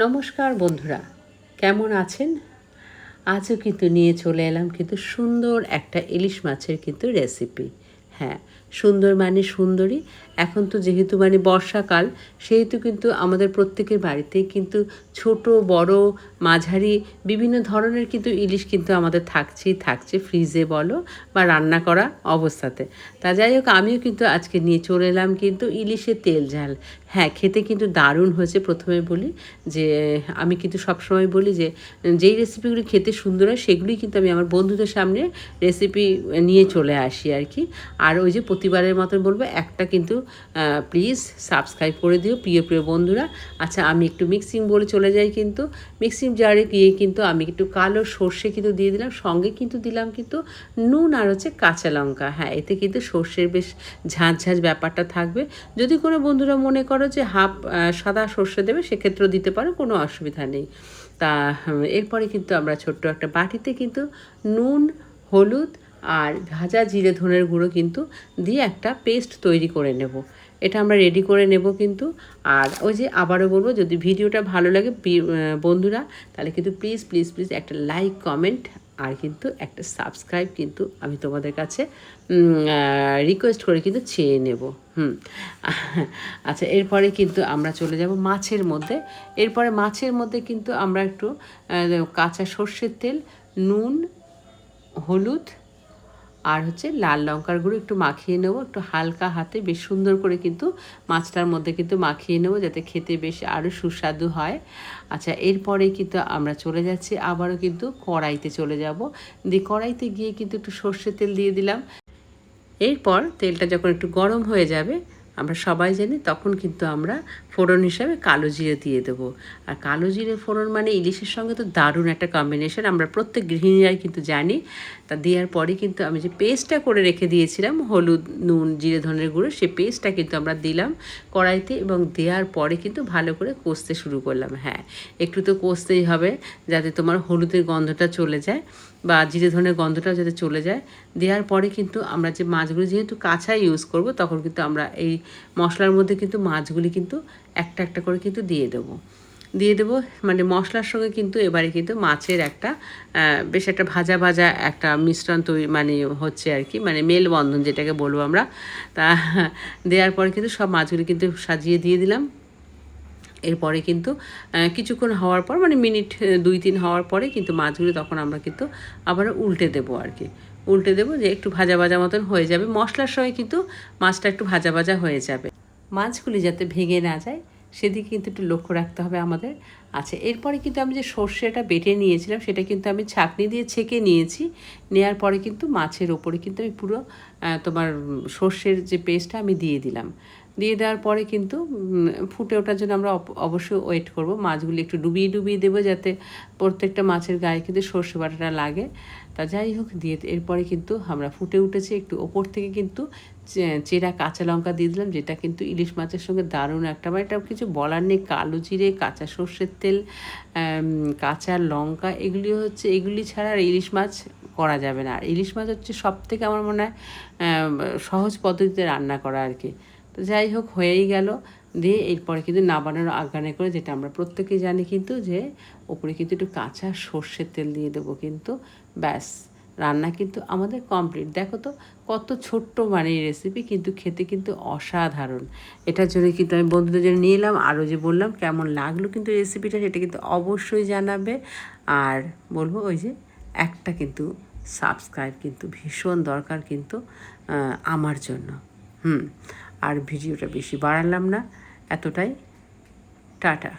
নমস্কার বন্ধুরা, কেমন আছেন? আজও কিন্তু নিয়ে চলে এলাম কিন্তু সুন্দর একটা ইলিশ মাছের কিন্তু রেসিপি। হ্যাঁ, সুন্দর মানে সুন্দরী। এখন তো যেহেতু মানে বর্ষাকাল, সেহেতু কিন্তু আমাদের প্রত্যেকের বাড়িতেই কিন্তু ছোট বড় মাঝারি বিভিন্ন ধরনের কিন্তু ইলিশ কিন্তু আমাদের থাকছে ফ্রিজে বলো বা রান্না করা অবস্থাতে। তা যাই হোক, আমিও কিন্তু আজকে নিয়ে চলে এলাম কিন্তু ইলিশের তেল ঝাল। হ্যাঁ, খেতে কিন্তু দারুণ হয়েছে। প্রথমে বলি যে আমি কিন্তু সবসময় বলি যে যেই রেসিপিগুলি খেতে সুন্দর হয় সেগুলি কিন্তু আমি আমার বন্ধুদের সামনে রেসিপি নিয়ে চলে আসি আর কি। আর ওই যে প্রতিবারের মতন বলবো, একটা কিন্তু প্লিজ সাবস্ক্রাইব করে দিও প্রিয় প্রিয় বন্ধুরা। আচ্ছা, আমি একটু মিক্সিং বলে চলে যাই। কিন্তু মিক্সিং জারে গিয়ে কিন্তু আমি একটু কালো সর্ষে কিন্তু দিয়ে দিলাম, সঙ্গে কিন্তু দিলাম কিন্তু নুন আর হচ্ছে কাঁচা লঙ্কা। হ্যাঁ, এতে কিন্তু সর্ষের বেশ ঝাঁঝ ব্যাপারটা থাকবে। যদি কোনো বন্ধুরা মনে করো যে হাফ সাদা সর্ষে দেবে, সেক্ষেত্রেও দিতে পারো, কোনো অসুবিধা নেই। তা এরপরে কিন্তু আমরা ছোট্ট একটা বাটিতে কিন্তু নুন, হলুদ আর ভাজা জিরে ধনের গুঁড়ো কিন্তু দিয়ে একটা পেস্ট তৈরি করে নেব। এটা আমরা রেডি করে নেব কিন্তু। আর ওই যে আবারও বলবো, যদি ভিডিওটা ভালো লাগে বন্ধুরা, তাহলে কিন্তু প্লিজ প্লিজ প্লিজ একটা লাইক, কমেন্ট আর কিন্তু একটা সাবস্ক্রাইব কিন্তু আমি তোমাদের কাছে রিকোয়েস্ট করে কিন্তু চেয়ে নেব। আচ্ছা, এরপরে কিন্তু আমরা চলে যাব মাছের মধ্যে। এরপরে মাছের মধ্যে কিন্তু আমরা একটু কাঁচা সর্ষের তেল, নুন, হলুদ আর হচ্ছে লাল লঙ্কার গুঁড়ো একটু মাখিয়ে নেবো, একটু হালকা হাতে বেশ সুন্দর করে কিন্তু মাছটার মধ্যে কিন্তু মাখিয়ে নেবো, যাতে খেতে বেশ আরও সুস্বাদু হয়। আচ্ছা, এরপরে কিন্তু আমরা চলে যাচ্ছি আবারও কিন্তু কড়াইতে চলে যাব। দিয়ে কড়াইতে গিয়ে কিন্তু একটু সর্ষের তেল দিয়ে দিলাম। এরপর তেলটা যখন একটু গরম হয়ে যাবে, আমরা সবাই জানি, তখন কিন্তু আমরা ফোড়ন হিসাবে কালো জিরে দিয়ে দেবো। আর কালো জিরে ফোড়ন মানে ইলিশের সঙ্গে তো দারুণ একটা কম্বিনেশন, আমরা প্রত্যেক গৃহিণীরাই কিন্তু জানি। তা দেওয়ার পরে কিন্তু আমি যে পেস্টটা করে রেখে দিয়েছিলাম, হলুদ, নুন, জিরে ধনের গুঁড়ো, সেই পেস্টটা কিন্তু আমরা দিলাম কড়াইতে, এবং দেওয়ার পরে কিন্তু ভালো করে কষতে শুরু করলাম। হ্যাঁ, একটু তো কষতেই হবে, যাতে তোমার হলুদের গন্ধটা চলে যায় বা জিরে ধনের গন্ধটাও যাতে চলে যায়। দেওয়ার পরে কিন্তু আমরা যে মাছগুলো যেহেতু কাঁচা ইউজ করব, তখন কিন্তু আমরা এই মশলার মধ্যে কিন্তু মাছগুলি কিন্তু একটা একটা করে কিন্তু দিয়ে দেবো। মানে মশলার সঙ্গে কিন্তু এবারে কিন্তু মাছের একটা বেশ একটা ভাজা ভাজা একটা মিশ্রণ তৈরি মানে হচ্ছে আর কি, মানে মেলবন্ধন যেটাকে বলবো আমরা। তা দেওয়ার পরে কিন্তু সব মাছগুলি কিন্তু সাজিয়ে দিয়ে দিলাম। এরপরে কিন্তু কিছুক্ষণ হওয়ার পর, মানে মিনিট 2-3 হওয়ার পরে কিন্তু মাছগুলো তখন আমরা কিন্তু আবার উল্টে দেবো আর কি। উল্টে দেবো, যে একটু ভাজা ভাজা মতন হয়ে যাবে। মশলার সঙ্গে কিন্তু মাছটা একটু ভাজা ভাজা হয়ে যাবে। মাছগুলি যাতে ভেঙে না যায়, সেদিকে কিন্তু একটু লক্ষ্য রাখতে হবে আমাদের। আচ্ছা, এরপরে কিন্তু আমি যে সর্ষেটা বেটে নিয়েছিলাম, সেটা কিন্তু আমি ছাঁকনি দিয়ে ছেঁকে নিয়েছি। নেওয়ার পরে কিন্তু মাছের ওপরে কিন্তু আমি পুরো তোমার সর্ষের যে পেস্টটা আমি দিয়ে দিলাম। দিয়ে দেওয়ার পরে কিন্তু ফুটে ওঠার জন্য আমরা অবশ্যই ওয়েট করব। মাছগুলি একটু ডুবিয়ে দেবো, যাতে প্রত্যেকটা মাছের গায়ে কিন্তু সর্ষে বাটাটা লাগে। তা যাই হোক, দিয়ে এরপরে কিন্তু আমরা ফুটে উঠেছে, একটু ওপর থেকে কিন্তু চেরা কাঁচা লঙ্কা দিয়ে দিলাম, যেটা কিন্তু ইলিশ মাছের সঙ্গে দারুণ একটা, মানে এটা কিছু বলার নেই। কালো জিরে, কাঁচা সর্ষের তেল, কাঁচা লঙ্কা, এগুলি ছাড়া আর ইলিশ মাছ করা যাবে না। আর ইলিশ মাছ হচ্ছে সবথেকে আমার মনে হয় সহজ পদ্ধতিতে রান্না করা আর কি। তো যাই হোক, হয়েই গেল। দিয়ে এরপরে কিন্তু নামানোর আগানে করে, যেটা আমরা প্রত্যেকেই জানি কিন্তু, যে ওপরে কিন্তু একটু কাঁচা সর্ষের তেল দিয়ে দেবো কিন্তু। ব্যাস, রান্না কিন্তু আমাদের কমপ্লিট। দেখো তো কত ছোট্ট মানে রেসিপি, কিন্তু খেতে কিন্তু অসাধারণ। এটার জন্য কিন্তু আমি বন্ধুদের জন্য নিয়ে এলাম। আরও যে বললাম কেমন লাগলো কিন্তু রেসিপিটা, সেটা কিন্তু অবশ্যই জানাবে। আর বলবো, ওই যে একটা কিন্তু সাবস্ক্রাইব কিন্তু ভীষণ দরকার কিন্তু আমার জন্য। আর ভিডিওটা বেশি বাড়ালাম না, এতটাই। টাটা।